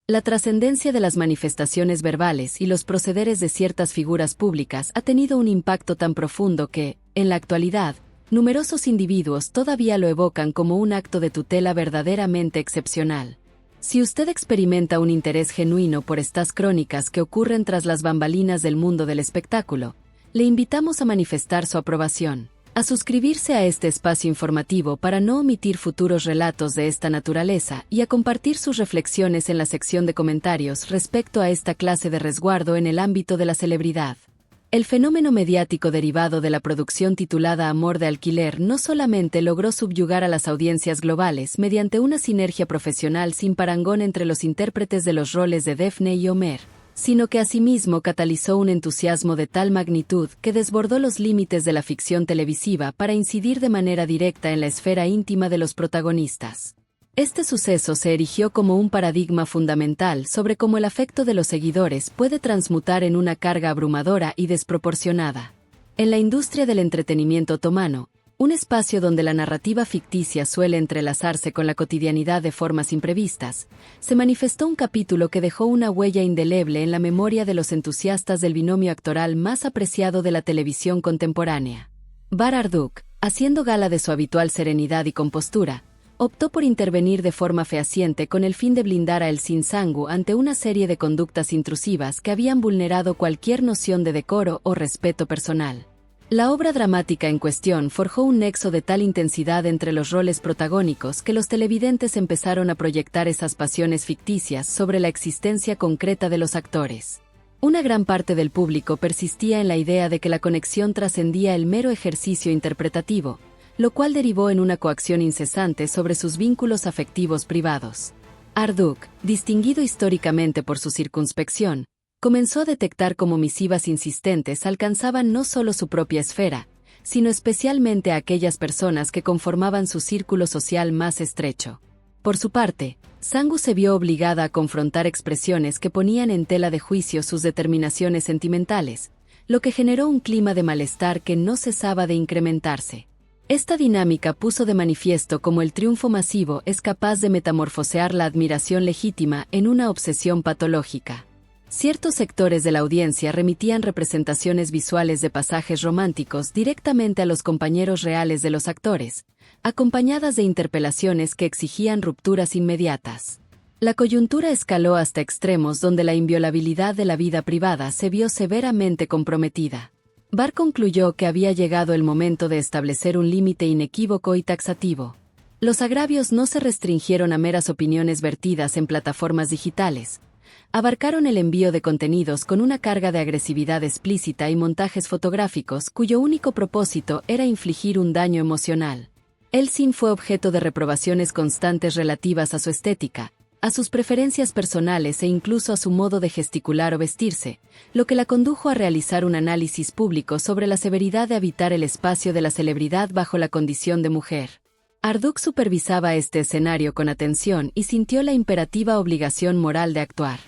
La trascendencia de las manifestaciones verbales y los procederes de ciertas figuras públicas ha tenido un impacto tan profundo que, en la actualidad, numerosos individuos todavía lo evocan como un acto de tutela verdaderamente excepcional. Si usted experimenta un interés genuino por estas crónicas que ocurren tras las bambalinas del mundo del espectáculo, le invitamos a manifestar su aprobación, a suscribirse a este espacio informativo para no omitir futuros relatos de esta naturaleza y a compartir sus reflexiones en la sección de comentarios respecto a esta clase de resguardo en el ámbito de la celebridad. El fenómeno mediático derivado de la producción titulada Amor de Alquiler no solamente logró subyugar a las audiencias globales mediante una sinergia profesional sin parangón entre los intérpretes de los roles de Daphne y Homer, sino que asimismo catalizó un entusiasmo de tal magnitud que desbordó los límites de la ficción televisiva para incidir de manera directa en la esfera íntima de los protagonistas. Este suceso se erigió como un paradigma fundamental sobre cómo el afecto de los seguidores puede transmutar en una carga abrumadora y desproporcionada. En la industria del entretenimiento otomano, un espacio donde la narrativa ficticia suele entrelazarse con la cotidianidad de formas imprevistas, se manifestó un capítulo que dejó una huella indeleble en la memoria de los entusiastas del binomio actoral más apreciado de la televisión contemporánea. Bar Arduk, haciendo gala de su habitual serenidad y compostura, optó por intervenir de forma fehaciente con el fin de blindar a El Sinsangu ante una serie de conductas intrusivas que habían vulnerado cualquier noción de decoro o respeto personal. La obra dramática en cuestión forjó un nexo de tal intensidad entre los roles protagónicos que los televidentes empezaron a proyectar esas pasiones ficticias sobre la existencia concreta de los actores. Una gran parte del público persistía en la idea de que la conexión trascendía el mero ejercicio interpretativo, lo cual derivó en una coacción incesante sobre sus vínculos afectivos privados. Arduk, distinguido históricamente por su circunspección, comenzó a detectar cómo misivas insistentes alcanzaban no solo su propia esfera, sino especialmente a aquellas personas que conformaban su círculo social más estrecho. Por su parte, Sangu se vio obligada a confrontar expresiones que ponían en tela de juicio sus determinaciones sentimentales, lo que generó un clima de malestar que no cesaba de incrementarse. Esta dinámica puso de manifiesto cómo el triunfo masivo es capaz de metamorfosear la admiración legítima en una obsesión patológica. Ciertos sectores de la audiencia remitían representaciones visuales de pasajes románticos directamente a los compañeros reales de los actores, acompañadas de interpelaciones que exigían rupturas inmediatas. La coyuntura escaló hasta extremos donde la inviolabilidad de la vida privada se vio severamente comprometida. Bar concluyó que había llegado el momento de establecer un límite inequívoco y taxativo. Los agravios no se restringieron a meras opiniones vertidas en plataformas digitales. Abarcaron el envío de contenidos con una carga de agresividad explícita y montajes fotográficos cuyo único propósito era infligir un daño emocional. Elsin fue objeto de reprobaciones constantes relativas a su estética, a sus preferencias personales e incluso a su modo de gesticular o vestirse, lo que la condujo a realizar un análisis público sobre la severidad de habitar el espacio de la celebridad bajo la condición de mujer. Arduk supervisaba este escenario con atención y sintió la imperativa obligación moral de actuar.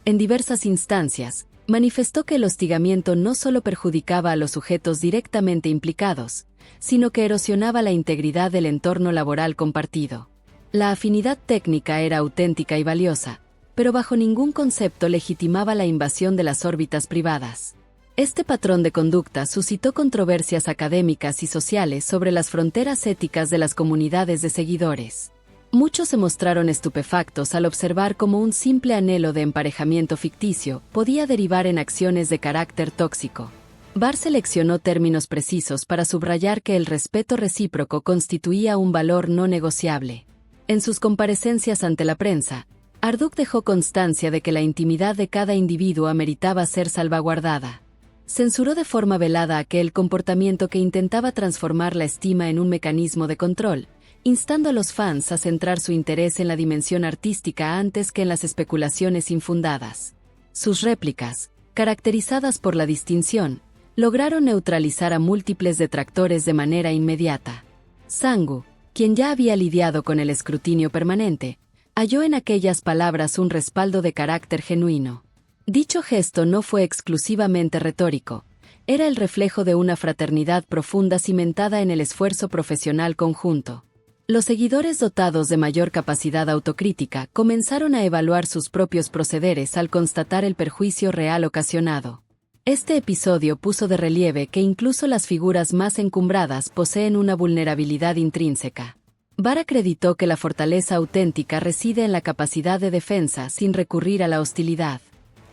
En diversas instancias, manifestó que el hostigamiento no solo perjudicaba a los sujetos directamente implicados, sino que erosionaba la integridad del entorno laboral compartido. La afinidad técnica era auténtica y valiosa, pero bajo ningún concepto legitimaba la invasión de las órbitas privadas. Este patrón de conducta suscitó controversias académicas y sociales sobre las fronteras éticas de las comunidades de seguidores. Muchos se mostraron estupefactos al observar cómo un simple anhelo de emparejamiento ficticio podía derivar en acciones de carácter tóxico. Bar seleccionó términos precisos para subrayar que el respeto recíproco constituía un valor no negociable. En sus comparecencias ante la prensa, Arduk dejó constancia de que la intimidad de cada individuo ameritaba ser salvaguardada. Censuró de forma velada aquel comportamiento que intentaba transformar la estima en un mecanismo de control, instando a los fans a centrar su interés en la dimensión artística antes que en las especulaciones infundadas. Sus réplicas, caracterizadas por la distinción, lograron neutralizar a múltiples detractores de manera inmediata. Sangu, quien ya había lidiado con el escrutinio permanente, halló en aquellas palabras un respaldo de carácter genuino. Dicho gesto no fue exclusivamente retórico, era el reflejo de una fraternidad profunda cimentada en el esfuerzo profesional conjunto. Los seguidores dotados de mayor capacidad autocrítica comenzaron a evaluar sus propios procederes al constatar el perjuicio real ocasionado. Este episodio puso de relieve que incluso las figuras más encumbradas poseen una vulnerabilidad intrínseca. Barr acreditó que la fortaleza auténtica reside en la capacidad de defensa sin recurrir a la hostilidad.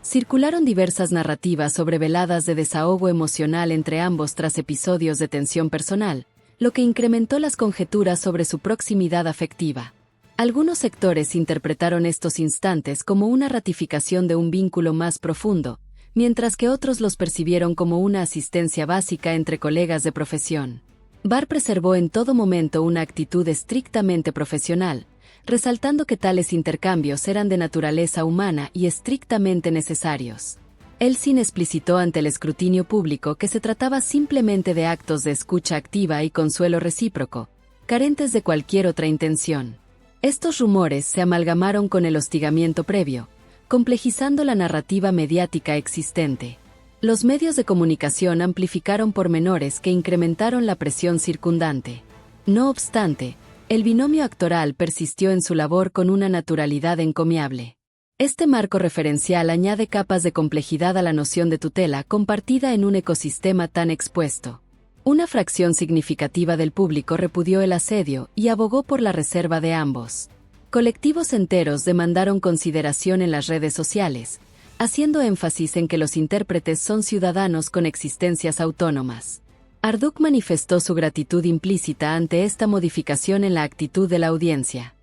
Circularon diversas narrativas sobre veladas de desahogo emocional entre ambos tras episodios de tensión personal, lo que incrementó las conjeturas sobre su proximidad afectiva. Algunos sectores interpretaron estos instantes como una ratificación de un vínculo más profundo, mientras que otros los percibieron como una asistencia básica entre colegas de profesión. Barr preservó en todo momento una actitud estrictamente profesional, resaltando que tales intercambios eran de naturaleza humana y estrictamente necesarios. Elsin explicitó ante el escrutinio público que se trataba simplemente de actos de escucha activa y consuelo recíproco, carentes de cualquier otra intención. Estos rumores se amalgamaron con el hostigamiento previo, complejizando la narrativa mediática existente. Los medios de comunicación amplificaron pormenores que incrementaron la presión circundante. No obstante, el binomio actoral persistió en su labor con una naturalidad encomiable. Este marco referencial añade capas de complejidad a la noción de tutela compartida en un ecosistema tan expuesto. Una fracción significativa del público repudió el asedio y abogó por la reserva de ambos. Colectivos enteros demandaron consideración en las redes sociales, haciendo énfasis en que los intérpretes son ciudadanos con existencias autónomas. Arduck manifestó su gratitud implícita ante esta modificación en la actitud de la audiencia.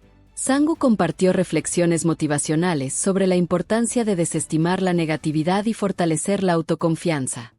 Sangu compartió reflexiones motivacionales sobre la importancia de desestimar la negatividad y fortalecer la autoconfianza.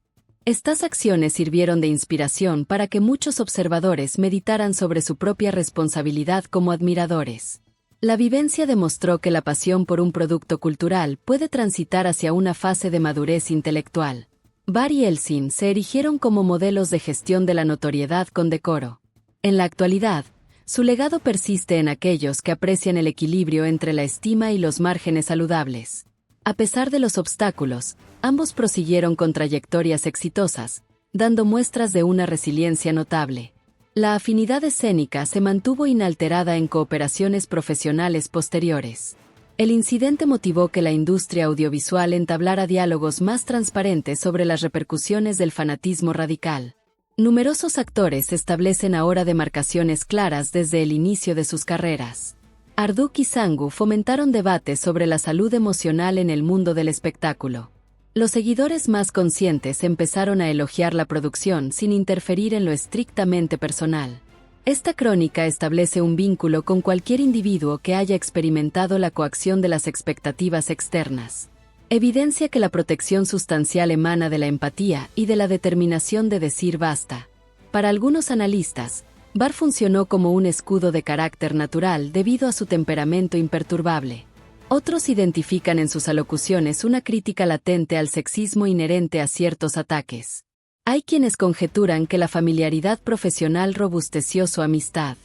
Estas acciones sirvieron de inspiración para que muchos observadores meditaran sobre su propia responsabilidad como admiradores. La vivencia demostró que la pasión por un producto cultural puede transitar hacia una fase de madurez intelectual. Barr y Elsin se erigieron como modelos de gestión de la notoriedad con decoro. En la actualidad, su legado persiste en aquellos que aprecian el equilibrio entre la estima y los márgenes saludables. A pesar de los obstáculos, ambos prosiguieron con trayectorias exitosas, dando muestras de una resiliencia notable. La afinidad escénica se mantuvo inalterada en cooperaciones profesionales posteriores. El incidente motivó que la industria audiovisual entablara diálogos más transparentes sobre las repercusiones del fanatismo radical. Numerosos actores establecen ahora demarcaciones claras desde el inicio de sus carreras. Arduck y Sangu fomentaron debates sobre la salud emocional en el mundo del espectáculo. Los seguidores más conscientes empezaron a elogiar la producción sin interferir en lo estrictamente personal. Esta crónica establece un vínculo con cualquier individuo que haya experimentado la coacción de las expectativas externas. Evidencia que la protección sustancial emana de la empatía y de la determinación de decir basta. Para algunos analistas, Barr funcionó como un escudo de carácter natural debido a su temperamento imperturbable. Otros identifican en sus alocuciones una crítica latente al sexismo inherente a ciertos ataques. Hay quienes conjeturan que la familiaridad profesional robusteció su amistad.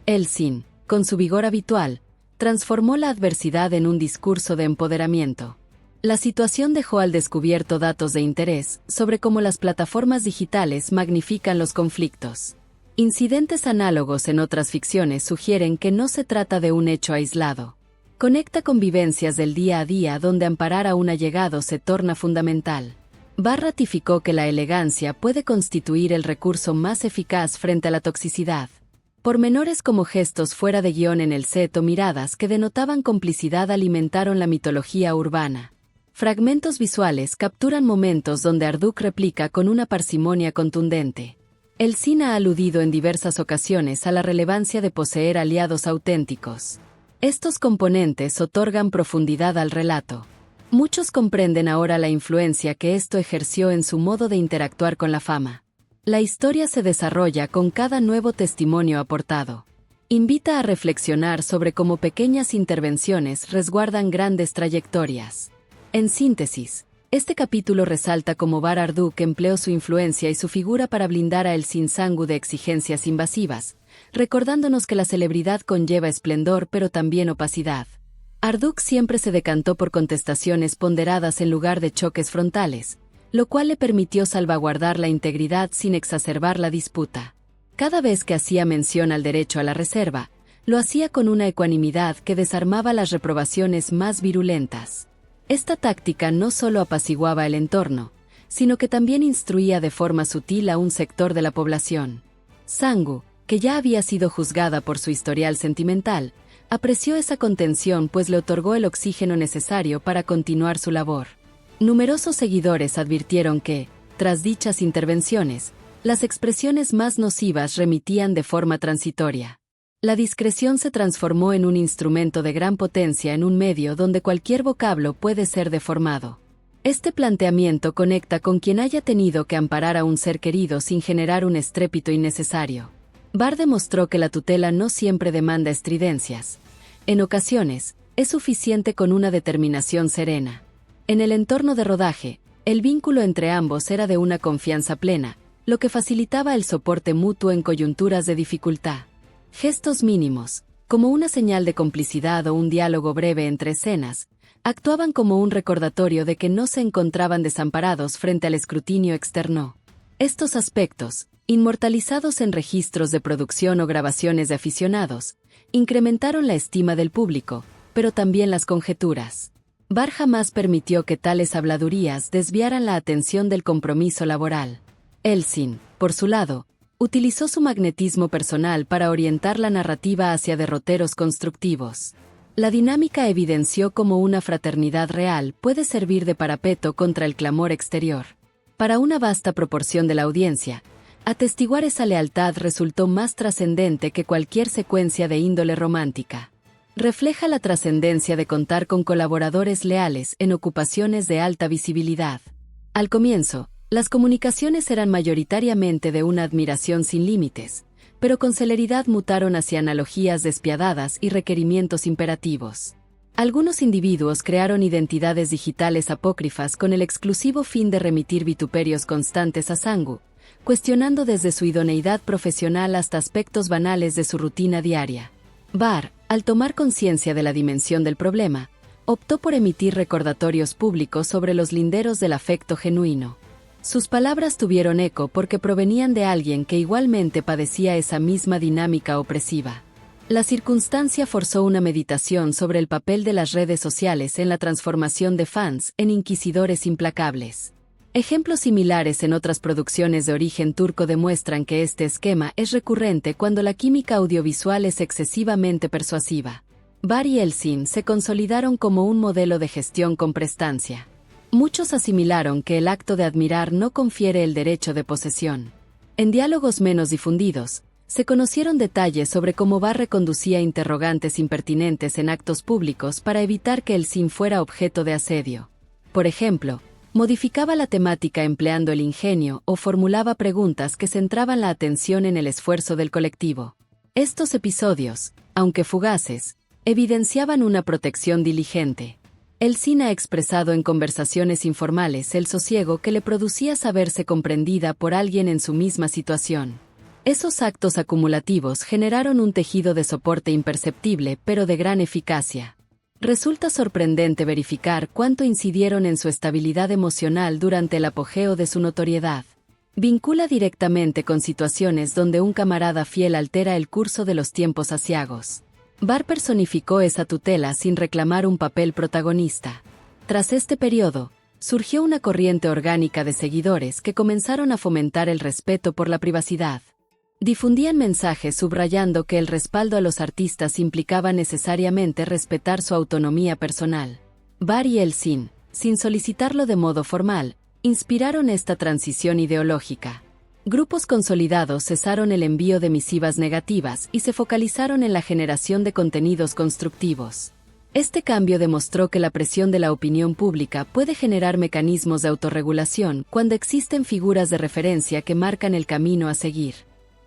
Elsin, con su vigor habitual, transformó la adversidad en un discurso de empoderamiento. La situación dejó al descubierto datos de interés sobre cómo las plataformas digitales magnifican los conflictos. Incidentes análogos en otras ficciones sugieren que no se trata de un hecho aislado. Conecta con vivencias del día a día donde amparar a un allegado se torna fundamental. Barr ratificó que la elegancia puede constituir el recurso más eficaz frente a la toxicidad. Pormenores como gestos fuera de guión en el set o miradas que denotaban complicidad alimentaron la mitología urbana. Fragmentos visuales capturan momentos donde Arduck replica con una parsimonia contundente. Elsin ha aludido en diversas ocasiones a la relevancia de poseer aliados auténticos. Estos componentes otorgan profundidad al relato. Muchos comprenden ahora la influencia que esto ejerció en su modo de interactuar con la fama. La historia se desarrolla con cada nuevo testimonio aportado. Invita a reflexionar sobre cómo pequeñas intervenciones resguardan grandes trayectorias. En síntesis, este capítulo resalta cómo Barr Arduck empleó su influencia y su figura para blindar a Elsin Sangu de exigencias invasivas, recordándonos que la celebridad conlleva esplendor pero también opacidad. Arduck siempre se decantó por contestaciones ponderadas en lugar de choques frontales, lo cual le permitió salvaguardar la integridad sin exacerbar la disputa. Cada vez que hacía mención al derecho a la reserva, Lo hacía con una ecuanimidad que desarmaba las reprobaciones más virulentas. Esta táctica no solo apaciguaba el entorno, sino que también instruía de forma sutil a un sector de la población. Sangu, que ya había sido juzgada por su historial sentimental, apreció esa contención pues le otorgó el oxígeno necesario para continuar su labor. Numerosos seguidores advirtieron que, tras dichas intervenciones, las expresiones más nocivas remitían de forma transitoria. La discreción se transformó en un instrumento de gran potencia en un medio donde cualquier vocablo puede ser deformado. Este planteamiento conecta con quien haya tenido que amparar a un ser querido sin generar un estrépito innecesario. Barr demostró que la tutela no siempre demanda estridencias. En ocasiones, es suficiente con una determinación serena. En el entorno de rodaje, el vínculo entre ambos era de una confianza plena, lo que facilitaba el soporte mutuo en coyunturas de dificultad. Gestos mínimos, como una señal de complicidad o un diálogo breve entre escenas, actuaban como un recordatorio de que no se encontraban desamparados frente al escrutinio externo. Estos aspectos, inmortalizados en registros de producción o grabaciones de aficionados, incrementaron la estima del público, pero también las conjeturas. Barr jamás permitió que tales habladurías desviaran la atención del compromiso laboral. Elsin, por su lado, utilizó su magnetismo personal para orientar la narrativa hacia derroteros constructivos. La dinámica evidenció cómo una fraternidad real puede servir de parapeto contra el clamor exterior. Para una vasta proporción de la audiencia, atestiguar esa lealtad resultó más trascendente que cualquier secuencia de índole romántica. Refleja la trascendencia de contar con colaboradores leales en ocupaciones de alta visibilidad. Al comienzo, las comunicaciones eran mayoritariamente de una admiración sin límites, pero con celeridad mutaron hacia analogías despiadadas y requerimientos imperativos. Algunos individuos crearon identidades digitales apócrifas con el exclusivo fin de remitir vituperios constantes a Sangu, cuestionando desde su idoneidad profesional hasta aspectos banales de su rutina diaria. Barr, al tomar conciencia de la dimensión del problema, optó por emitir recordatorios públicos sobre los linderos del afecto genuino. Sus palabras tuvieron eco porque provenían de alguien que igualmente padecía esa misma dinámica opresiva. La circunstancia forzó una meditación sobre el papel de las redes sociales en la transformación de fans en inquisidores implacables. Ejemplos similares en otras producciones de origen turco demuestran que este esquema es recurrente cuando la química audiovisual es excesivamente persuasiva. Barr y Elsin se consolidaron como un modelo de gestión con prestancia. Muchos asimilaron que el acto de admirar no confiere el derecho de posesión. En diálogos menos difundidos, se conocieron detalles sobre cómo Barr reconducía interrogantes impertinentes en actos públicos para evitar que Elsin fuera objeto de asedio. Por ejemplo, modificaba la temática empleando el ingenio o formulaba preguntas que centraban la atención en el esfuerzo del colectivo. Estos episodios, aunque fugaces, evidenciaban una protección diligente. Elsin ha expresado en conversaciones informales el sosiego que le producía saberse comprendida por alguien en su misma situación. Esos actos acumulativos generaron un tejido de soporte imperceptible pero de gran eficacia. Resulta sorprendente verificar cuánto incidieron en su estabilidad emocional durante el apogeo de su notoriedad. Vincula directamente con situaciones donde un camarada fiel altera el curso de los tiempos aciagos. Barr personificó esa tutela sin reclamar un papel protagonista. Tras este periodo, surgió una corriente orgánica de seguidores que comenzaron a fomentar el respeto por la privacidad. Difundían mensajes subrayando que el respaldo a los artistas implicaba necesariamente respetar su autonomía personal. Barr y Elsin, sin solicitarlo de modo formal, inspiraron esta transición ideológica. Grupos consolidados cesaron el envío de misivas negativas y se focalizaron en la generación de contenidos constructivos. Este cambio demostró que la presión de la opinión pública puede generar mecanismos de autorregulación cuando existen figuras de referencia que marcan el camino a seguir.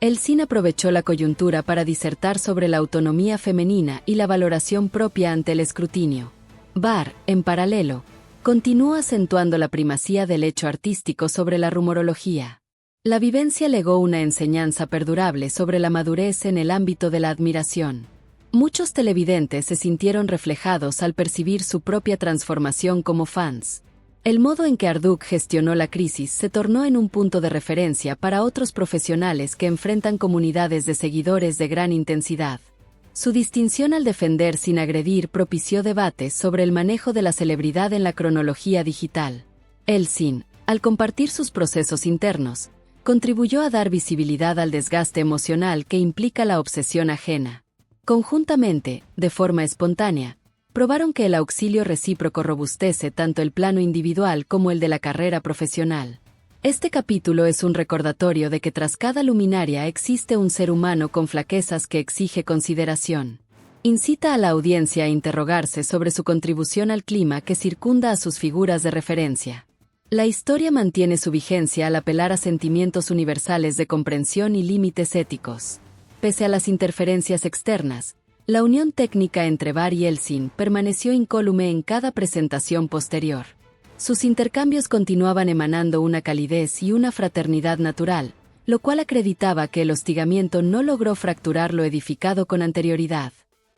Elsin aprovechó la coyuntura para disertar sobre la autonomía femenina y la valoración propia ante el escrutinio. Barr, en paralelo, continuó acentuando la primacía del hecho artístico sobre la rumorología. La vivencia legó una enseñanza perdurable sobre la madurez en el ámbito de la admiración. Muchos televidentes se sintieron reflejados al percibir su propia transformación como fans. El modo en que Arduk gestionó la crisis se tornó en un punto de referencia para otros profesionales que enfrentan comunidades de seguidores de gran intensidad. Su distinción al defender sin agredir propició debates sobre el manejo de la celebridad en la cronología digital. Elsin, al compartir sus procesos internos, contribuyó a dar visibilidad al desgaste emocional que implica la obsesión ajena. Conjuntamente, de forma espontánea, probaron que el auxilio recíproco robustece tanto el plano individual como el de la carrera profesional. Este capítulo es un recordatorio de que tras cada luminaria existe un ser humano con flaquezas que exige consideración. Incita a la audiencia a interrogarse sobre su contribución al clima que circunda a sus figuras de referencia. La historia mantiene su vigencia al apelar a sentimientos universales de comprensión y límites éticos. Pese a las interferencias externas, la unión técnica entre Barr y Elsin permaneció incólume en cada presentación posterior. Sus intercambios continuaban emanando una calidez y una fraternidad natural, lo cual acreditaba que el hostigamiento no logró fracturar lo edificado con anterioridad.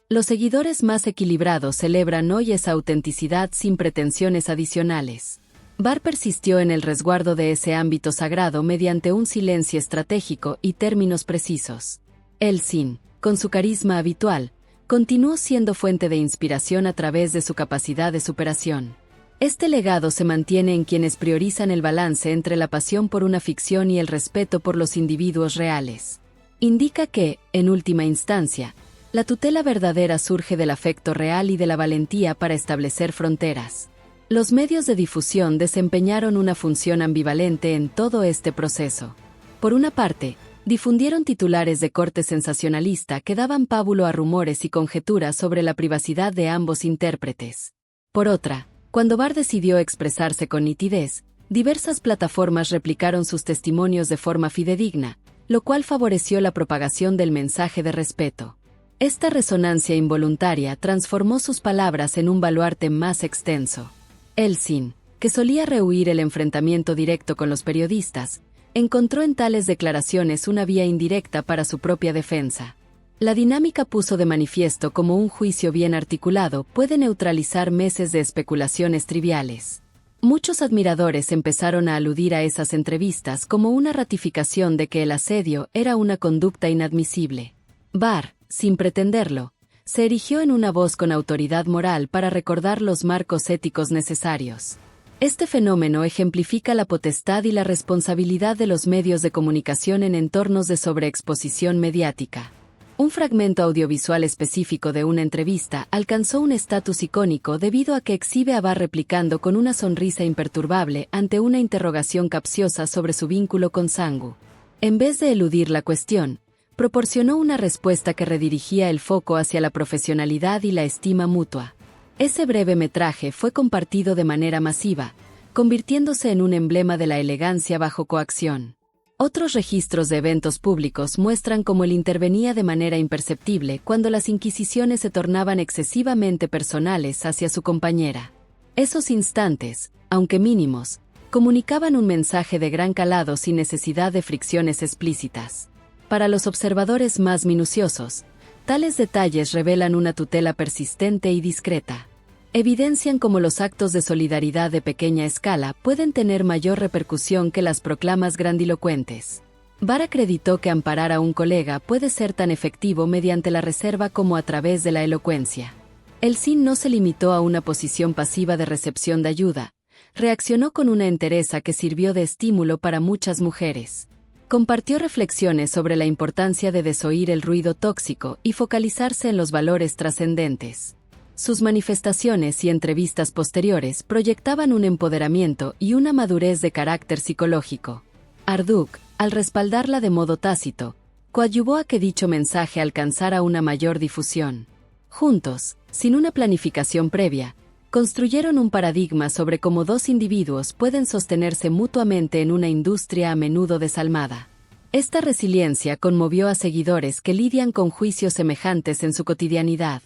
Los seguidores más equilibrados celebran hoy esa autenticidad sin pretensiones adicionales. Barr persistió en el resguardo de ese ámbito sagrado mediante un silencio estratégico y términos precisos. Elsin, con su carisma habitual, continuó siendo fuente de inspiración a través de su capacidad de superación. Este legado se mantiene en quienes priorizan el balance entre la pasión por una ficción y el respeto por los individuos reales. Indica que, en última instancia, la tutela verdadera surge del afecto real y de la valentía para establecer fronteras. Los medios de difusión desempeñaron una función ambivalente en todo este proceso. Por una parte, difundieron titulares de corte sensacionalista que daban pábulo a rumores y conjeturas sobre la privacidad de ambos intérpretes. Por otra, cuando Barr decidió expresarse con nitidez, diversas plataformas replicaron sus testimonios de forma fidedigna, lo cual favoreció la propagación del mensaje de respeto. Esta resonancia involuntaria transformó sus palabras en un baluarte más extenso. Elsin, que solía rehuir el enfrentamiento directo con los periodistas, encontró en tales declaraciones una vía indirecta para su propia defensa. La dinámica puso de manifiesto cómo un juicio bien articulado puede neutralizar meses de especulaciones triviales. Muchos admiradores empezaron a aludir a esas entrevistas como una ratificación de que el asedio era una conducta inadmisible. Barr, sin pretenderlo, se erigió en una voz con autoridad moral para recordar los marcos éticos necesarios. Este fenómeno ejemplifica la potestad y la responsabilidad de los medios de comunicación en entornos de sobreexposición mediática. Un fragmento audiovisual específico de una entrevista alcanzó un estatus icónico debido a que exhibe a Barr replicando con una sonrisa imperturbable ante una interrogación capciosa sobre su vínculo con Sangu. En vez de eludir la cuestión, proporcionó una respuesta que redirigía el foco hacia la profesionalidad y la estima mutua. Ese breve metraje fue compartido de manera masiva, convirtiéndose en un emblema de la elegancia bajo coacción. Otros registros de eventos públicos muestran cómo él intervenía de manera imperceptible cuando las inquisiciones se tornaban excesivamente personales hacia su compañera. Esos instantes, aunque mínimos, comunicaban un mensaje de gran calado sin necesidad de fricciones explícitas. Para los observadores más minuciosos, tales detalles revelan una tutela persistente y discreta. Evidencian cómo los actos de solidaridad de pequeña escala pueden tener mayor repercusión que las proclamas grandilocuentes. Barr acreditó que amparar a un colega puede ser tan efectivo mediante la reserva como a través de la elocuencia. Elsin no se limitó a una posición pasiva de recepción de ayuda, reaccionó con una entereza que sirvió de estímulo para muchas mujeres. Compartió reflexiones sobre la importancia de desoír el ruido tóxico y focalizarse en los valores trascendentes. Sus manifestaciones y entrevistas posteriores proyectaban un empoderamiento y una madurez de carácter psicológico. Marduk, al respaldarla de modo tácito, coadyuvó a que dicho mensaje alcanzara una mayor difusión. Juntos, sin una planificación previa, construyeron un paradigma sobre cómo dos individuos pueden sostenerse mutuamente en una industria a menudo desalmada. Esta resiliencia conmovió a seguidores que lidian con juicios semejantes en su cotidianidad.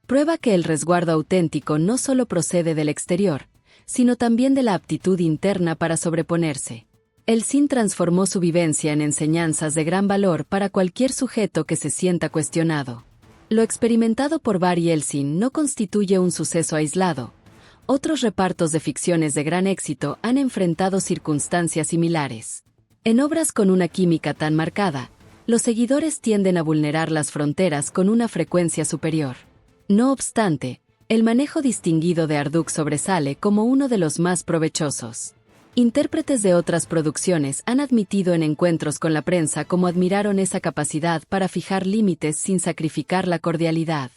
Prueba que el resguardo auténtico no solo procede del exterior, sino también de la aptitud interna para sobreponerse. Elsin transformó su vivencia en enseñanzas de gran valor para cualquier sujeto que se sienta cuestionado. Lo experimentado por Barr y Elsin no constituye un suceso aislado. Otros repartos de ficciones de gran éxito han enfrentado circunstancias similares. En obras con una química tan marcada, los seguidores tienden a vulnerar las fronteras con una frecuencia superior. No obstante, el manejo distinguido de Arduk sobresale como uno de los más provechosos. Intérpretes de otras producciones han admitido en encuentros con la prensa cómo admiraron esa capacidad para fijar límites sin sacrificar la cordialidad.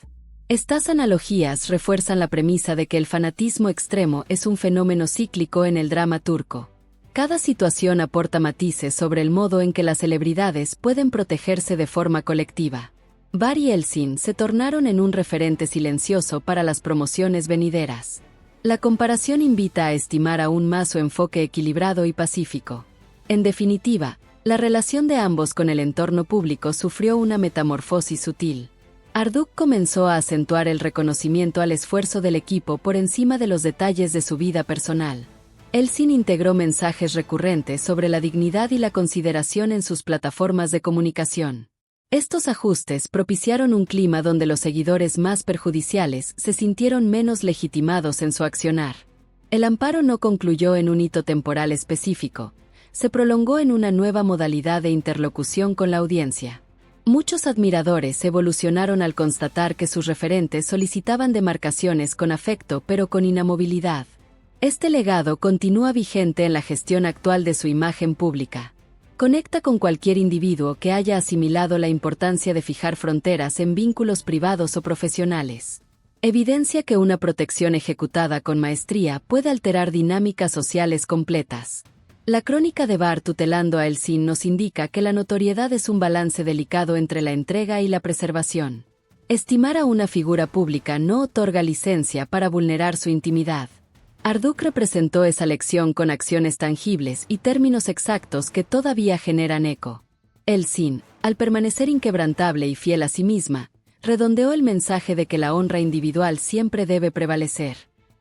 Estas analogías refuerzan la premisa de que el fanatismo extremo es un fenómeno cíclico en el drama turco. Cada situación aporta matices sobre el modo en que las celebridades pueden protegerse de forma colectiva. Var y Elçin se tornaron en un referente silencioso para las promociones venideras. La comparación invita a estimar aún más su enfoque equilibrado y pacífico. En definitiva, la relación de ambos con el entorno público sufrió una metamorfosis sutil. Arduk comenzó a acentuar el reconocimiento al esfuerzo del equipo por encima de los detalles de su vida personal. Elçin integró mensajes recurrentes sobre la dignidad y la consideración en sus plataformas de comunicación. Estos ajustes propiciaron un clima donde los seguidores más perjudiciales se sintieron menos legitimados en su accionar. El amparo no concluyó en un hito temporal específico, se prolongó en una nueva modalidad de interlocución con la audiencia. Muchos admiradores evolucionaron al constatar que sus referentes solicitaban demarcaciones con afecto pero con inamovilidad. Este legado continúa vigente en la gestión actual de su imagen pública. Conecta con cualquier individuo que haya asimilado la importancia de fijar fronteras en vínculos privados o profesionales. Evidencia que una protección ejecutada con maestría puede alterar dinámicas sociales completas. La crónica de Var tutelando a Elçin nos indica que la notoriedad es un balance delicado entre la entrega y la preservación. Estimar a una figura pública no otorga licencia para vulnerar su intimidad. Arduk representó esa lección con acciones tangibles y términos exactos que todavía generan eco. Elçin, al permanecer inquebrantable y fiel a sí misma, redondeó el mensaje de que la honra individual siempre debe prevalecer.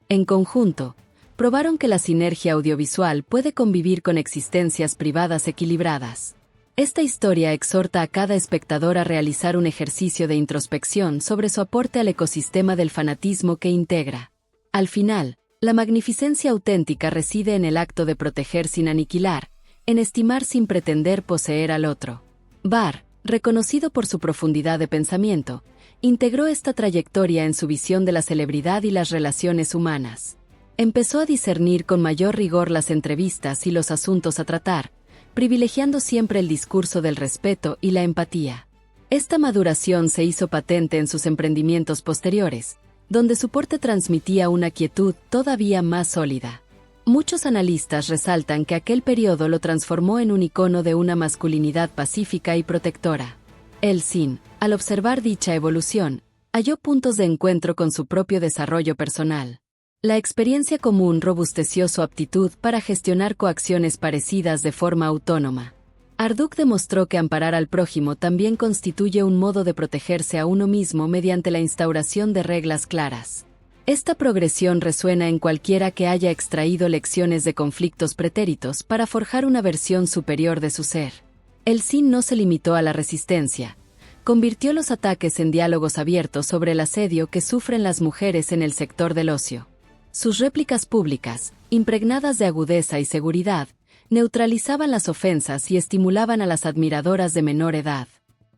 En conjunto, probaron que la sinergia audiovisual puede convivir con existencias privadas equilibradas. Esta historia exhorta a cada espectador a realizar un ejercicio de introspección sobre su aporte al ecosistema del fanatismo que integra. Al final, la magnificencia auténtica reside en el acto de proteger sin aniquilar, en estimar sin pretender poseer al otro. Var, reconocido por su profundidad de pensamiento, integró esta trayectoria en su visión de la celebridad y las relaciones humanas. Empezó a discernir con mayor rigor las entrevistas y los asuntos a tratar, privilegiando siempre el discurso del respeto y la empatía. Esta maduración se hizo patente en sus emprendimientos posteriores, donde su porte transmitía una quietud todavía más sólida. Muchos analistas resaltan que aquel periodo lo transformó en un icono de una masculinidad pacífica y protectora. Elçin, al observar dicha evolución, halló puntos de encuentro con su propio desarrollo personal. La experiencia común robusteció su aptitud para gestionar coacciones parecidas de forma autónoma. Arduk demostró que amparar al prójimo también constituye un modo de protegerse a uno mismo mediante la instauración de reglas claras. Esta progresión resuena en cualquiera que haya extraído lecciones de conflictos pretéritos para forjar una versión superior de su ser. Elçin no se limitó a la resistencia. Convirtió los ataques en diálogos abiertos sobre el asedio que sufren las mujeres en el sector del ocio. Sus réplicas públicas, impregnadas de agudeza y seguridad, neutralizaban las ofensas y estimulaban a las admiradoras de menor edad.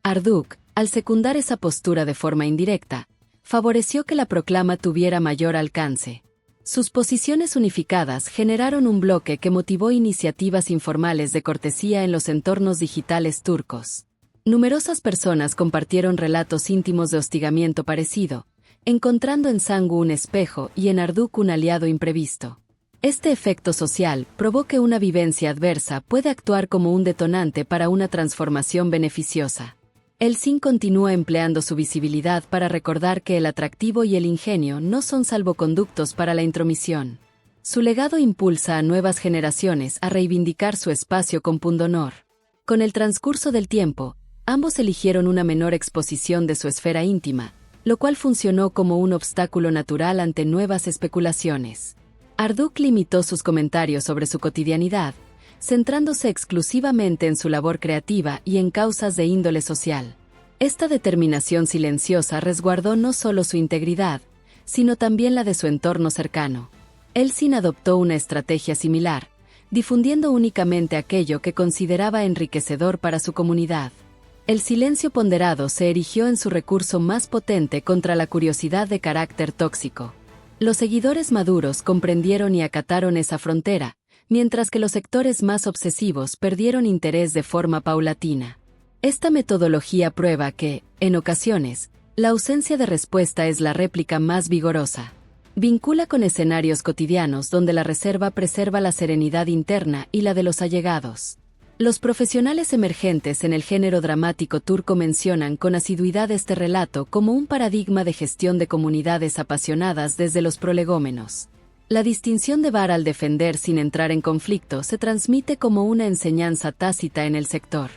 Arduk, al secundar esa postura de forma indirecta, favoreció que la proclama tuviera mayor alcance. Sus posiciones unificadas generaron un bloque que motivó iniciativas informales de cortesía en los entornos digitales turcos. Numerosas personas compartieron relatos íntimos de hostigamiento parecido, encontrando en Sangu un espejo y en Arduk un aliado imprevisto. Este efecto social probó que una vivencia adversa puede actuar como un detonante para una transformación beneficiosa. Elçin continúa empleando su visibilidad para recordar que el atractivo y el ingenio no son salvoconductos para la intromisión. Su legado impulsa a nuevas generaciones a reivindicar su espacio con pundonor. Con el transcurso del tiempo, ambos eligieron una menor exposición de su esfera íntima, lo cual funcionó como un obstáculo natural ante nuevas especulaciones. Arduk limitó sus comentarios sobre su cotidianidad, centrándose exclusivamente en su labor creativa y en causas de índole social. Esta determinación silenciosa resguardó no solo su integridad, sino también la de su entorno cercano. Elçin adoptó una estrategia similar, difundiendo únicamente aquello que consideraba enriquecedor para su comunidad. El silencio ponderado se erigió en su recurso más potente contra la curiosidad de carácter tóxico. Los seguidores maduros comprendieron y acataron esa frontera, mientras que los sectores más obsesivos perdieron interés de forma paulatina. Esta metodología prueba que, en ocasiones, la ausencia de respuesta es la réplica más vigorosa. Vincula con escenarios cotidianos donde la reserva preserva la serenidad interna y la de los allegados. Los profesionales emergentes en el género dramático turco mencionan con asiduidad este relato como un paradigma de gestión de comunidades apasionadas desde los prolegómenos. La distinción de Var al defender sin entrar en conflicto se transmite como una enseñanza tácita en el sector.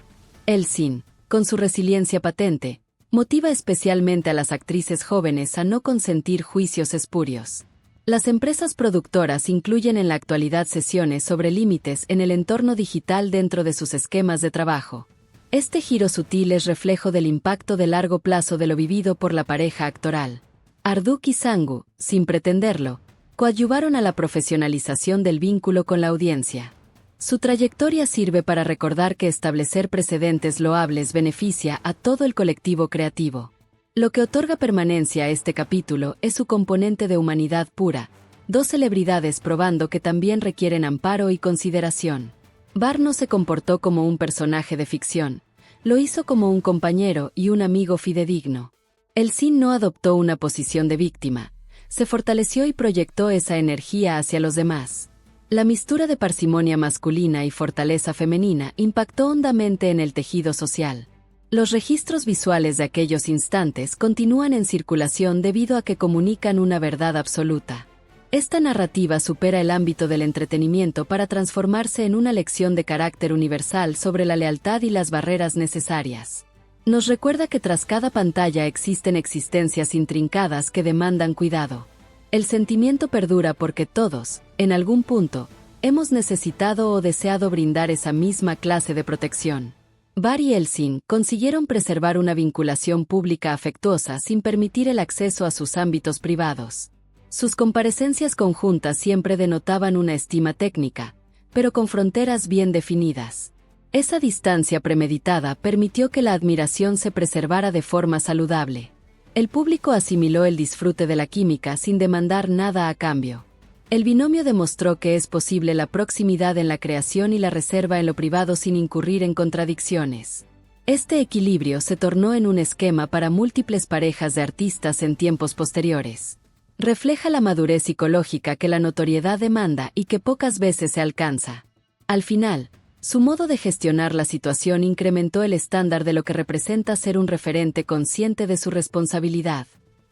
Elçin, con su resiliencia patente, motiva especialmente a las actrices jóvenes a no consentir juicios espurios. Las empresas productoras incluyen en la actualidad sesiones sobre límites en el entorno digital dentro de sus esquemas de trabajo. Este giro sutil es reflejo del impacto de largo plazo de lo vivido por la pareja actoral. Arduç y Sangu, sin pretenderlo, coadyuvaron a la profesionalización del vínculo con la audiencia. Su trayectoria sirve para recordar que establecer precedentes loables beneficia a todo el colectivo creativo. Lo que otorga permanencia a este capítulo es su componente de humanidad pura, dos celebridades probando que también requieren amparo y consideración. Var no se comportó como un personaje de ficción, lo hizo como un compañero y un amigo fidedigno. Elçin no adoptó una posición de víctima, se fortaleció y proyectó esa energía hacia los demás. La mistura de parsimonia masculina y fortaleza femenina impactó hondamente en el tejido social. Los registros visuales de aquellos instantes continúan en circulación debido a que comunican una verdad absoluta. Esta narrativa supera el ámbito del entretenimiento para transformarse en una lección de carácter universal sobre la lealtad y las barreras necesarias. Nos recuerda que tras cada pantalla existen existencias intrincadas que demandan cuidado. El sentimiento perdura porque todos, en algún punto, hemos necesitado o deseado brindar esa misma clase de protección. Var y Elçin consiguieron preservar una vinculación pública afectuosa sin permitir el acceso a sus ámbitos privados. Sus comparecencias conjuntas siempre denotaban una estima técnica, pero con fronteras bien definidas. Esa distancia premeditada permitió que la admiración se preservara de forma saludable. El público asimiló el disfrute de la química sin demandar nada a cambio. El binomio demostró que es posible la proximidad en la creación y la reserva en lo privado sin incurrir en contradicciones. Este equilibrio se tornó en un esquema para múltiples parejas de artistas en tiempos posteriores. Refleja la madurez psicológica que la notoriedad demanda y que pocas veces se alcanza. Al final, su modo de gestionar la situación incrementó el estándar de lo que representa ser un referente consciente de su responsabilidad.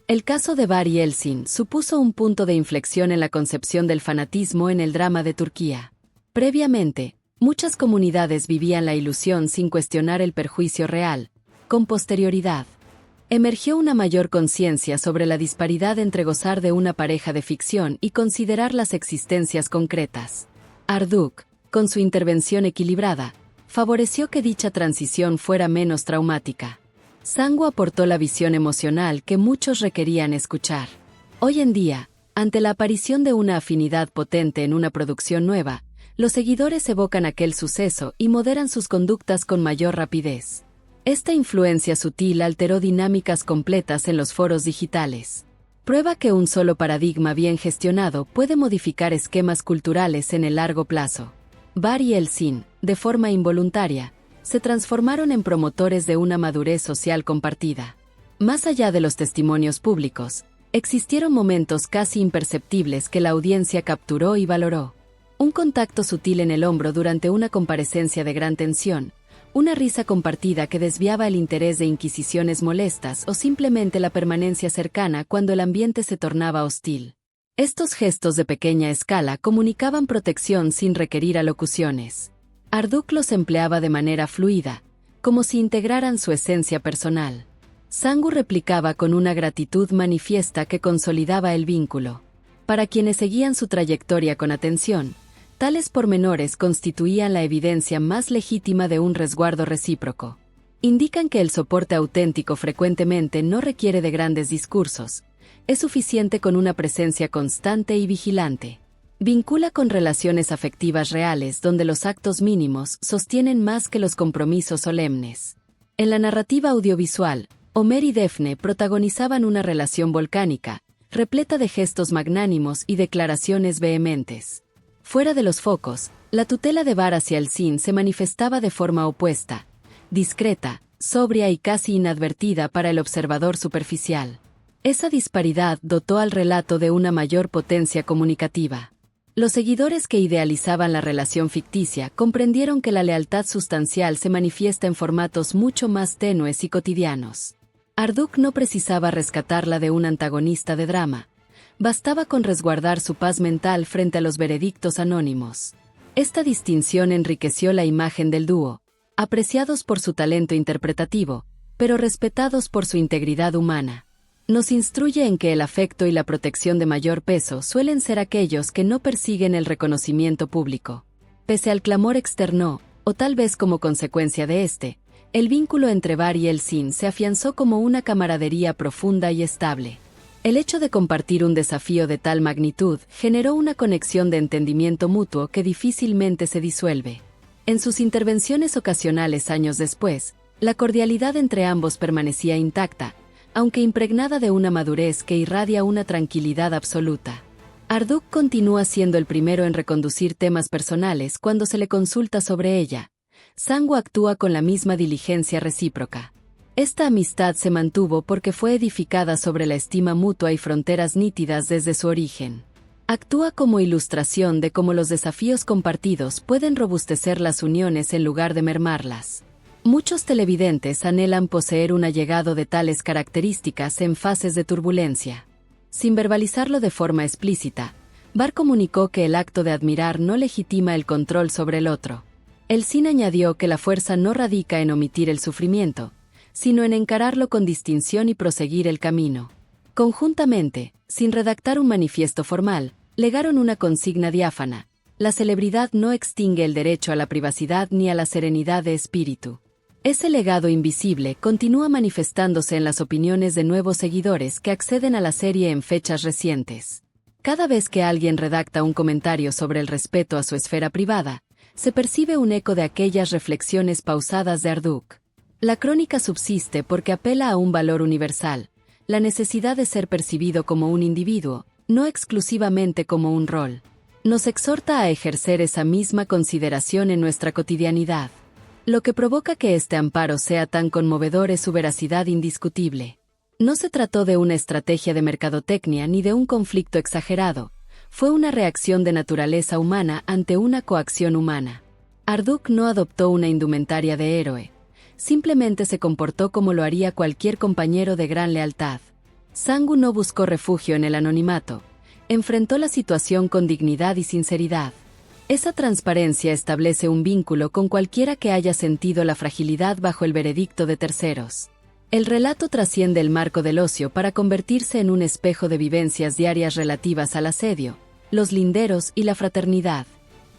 El caso de Var y Elçin supuso un punto de inflexión en la concepción del fanatismo en el drama de Turquía. Previamente, muchas comunidades vivían la ilusión sin cuestionar el perjuicio real. Con posterioridad, emergió una mayor conciencia sobre la disparidad entre gozar de una pareja de ficción y considerar las existencias concretas. Arduç, con su intervención equilibrada, favoreció que dicha transición fuera menos traumática. Sangu aportó la visión emocional que muchos requerían escuchar. Hoy en día, ante la aparición de una afinidad potente en una producción nueva, los seguidores evocan aquel suceso y moderan sus conductas con mayor rapidez. Esta influencia sutil alteró dinámicas completas en los foros digitales. Prueba que un solo paradigma bien gestionado puede modificar esquemas culturales en el largo plazo. Var y Elçin, de forma involuntaria, se transformaron en promotores de una madurez social compartida. Más allá de los testimonios públicos, existieron momentos casi imperceptibles que la audiencia capturó y valoró. Un contacto sutil en el hombro durante una comparecencia de gran tensión, una risa compartida que desviaba el interés de inquisiciones molestas o simplemente la permanencia cercana cuando el ambiente se tornaba hostil. Estos gestos de pequeña escala comunicaban protección sin requerir alocuciones. Arduç los empleaba de manera fluida, como si integraran su esencia personal. Sangu replicaba con una gratitud manifiesta que consolidaba el vínculo. Para quienes seguían su trayectoria con atención, tales pormenores constituían la evidencia más legítima de un resguardo recíproco. Indican que el soporte auténtico frecuentemente no requiere de grandes discursos, es suficiente con una presencia constante y vigilante. Vincula con relaciones afectivas reales donde los actos mínimos sostienen más que los compromisos solemnes. En la narrativa audiovisual, Homer y Daphne protagonizaban una relación volcánica, repleta de gestos magnánimos y declaraciones vehementes. Fuera de los focos, la tutela de Bar hacia el Sin se manifestaba de forma opuesta, discreta, sobria y casi inadvertida para el observador superficial. Esa disparidad dotó al relato de una mayor potencia comunicativa. Los seguidores que idealizaban la relación ficticia comprendieron que la lealtad sustancial se manifiesta en formatos mucho más tenues y cotidianos. Arduk no precisaba rescatarla de un antagonista de drama. Bastaba con resguardar su paz mental frente a los veredictos anónimos. Esta distinción enriqueció la imagen del dúo, apreciados por su talento interpretativo, pero respetados por su integridad humana. Nos instruye en que el afecto y la protección de mayor peso suelen ser aquellos que no persiguen el reconocimiento público. Pese al clamor externo, o tal vez como consecuencia de este, el vínculo entre Bar y el Sin se afianzó como una camaradería profunda y estable. El hecho de compartir un desafío de tal magnitud generó una conexión de entendimiento mutuo que difícilmente se disuelve. En sus intervenciones ocasionales años después, la cordialidad entre ambos permanecía intacta, aunque impregnada de una madurez que irradia una tranquilidad absoluta. Arduk continúa siendo el primero en reconducir temas personales cuando se le consulta sobre ella. Sangu actúa con la misma diligencia recíproca. Esta amistad se mantuvo porque fue edificada sobre la estima mutua y fronteras nítidas desde su origen. Actúa como ilustración de cómo los desafíos compartidos pueden robustecer las uniones en lugar de mermarlas. Muchos televidentes anhelan poseer un allegado de tales características en fases de turbulencia. Sin verbalizarlo de forma explícita, Bar comunicó que el acto de admirar no legitima el control sobre el otro. El Sin añadió que la fuerza no radica en omitir el sufrimiento, sino en encararlo con distinción y proseguir el camino. Conjuntamente, sin redactar un manifiesto formal, legaron una consigna diáfana: la celebridad no extingue el derecho a la privacidad ni a la serenidad de espíritu. Ese legado invisible continúa manifestándose en las opiniones de nuevos seguidores que acceden a la serie en fechas recientes. Cada vez que alguien redacta un comentario sobre el respeto a su esfera privada, se percibe un eco de aquellas reflexiones pausadas de Arduk. La crónica subsiste porque apela a un valor universal, la necesidad de ser percibido como un individuo, no exclusivamente como un rol. Nos exhorta a ejercer esa misma consideración en nuestra cotidianidad. Lo que provoca que este amparo sea tan conmovedor es su veracidad indiscutible. No se trató de una estrategia de mercadotecnia ni de un conflicto exagerado, fue una reacción de naturaleza humana ante una coacción humana. Arduk no adoptó una indumentaria de héroe, simplemente se comportó como lo haría cualquier compañero de gran lealtad. Sangu no buscó refugio en el anonimato, enfrentó la situación con dignidad y sinceridad. Esa transparencia establece un vínculo con cualquiera que haya sentido la fragilidad bajo el veredicto de terceros. El relato trasciende el marco del ocio para convertirse en un espejo de vivencias diarias relativas al asedio, los linderos y la fraternidad.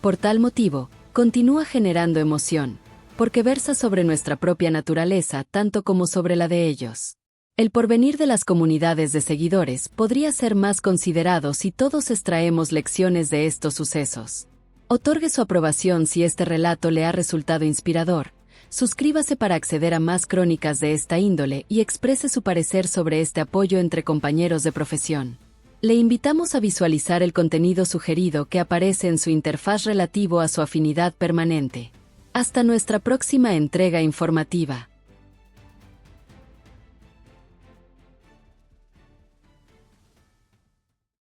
Por tal motivo, continúa generando emoción, porque versa sobre nuestra propia naturaleza tanto como sobre la de ellos. El porvenir de las comunidades de seguidores podría ser más considerado si todos extraemos lecciones de estos sucesos. Otorgue su aprobación si este relato le ha resultado inspirador. Suscríbase para acceder a más crónicas de esta índole y exprese su parecer sobre este apoyo entre compañeros de profesión. Le invitamos a visualizar el contenido sugerido que aparece en su interfaz relativo a su afinidad permanente. Hasta nuestra próxima entrega informativa.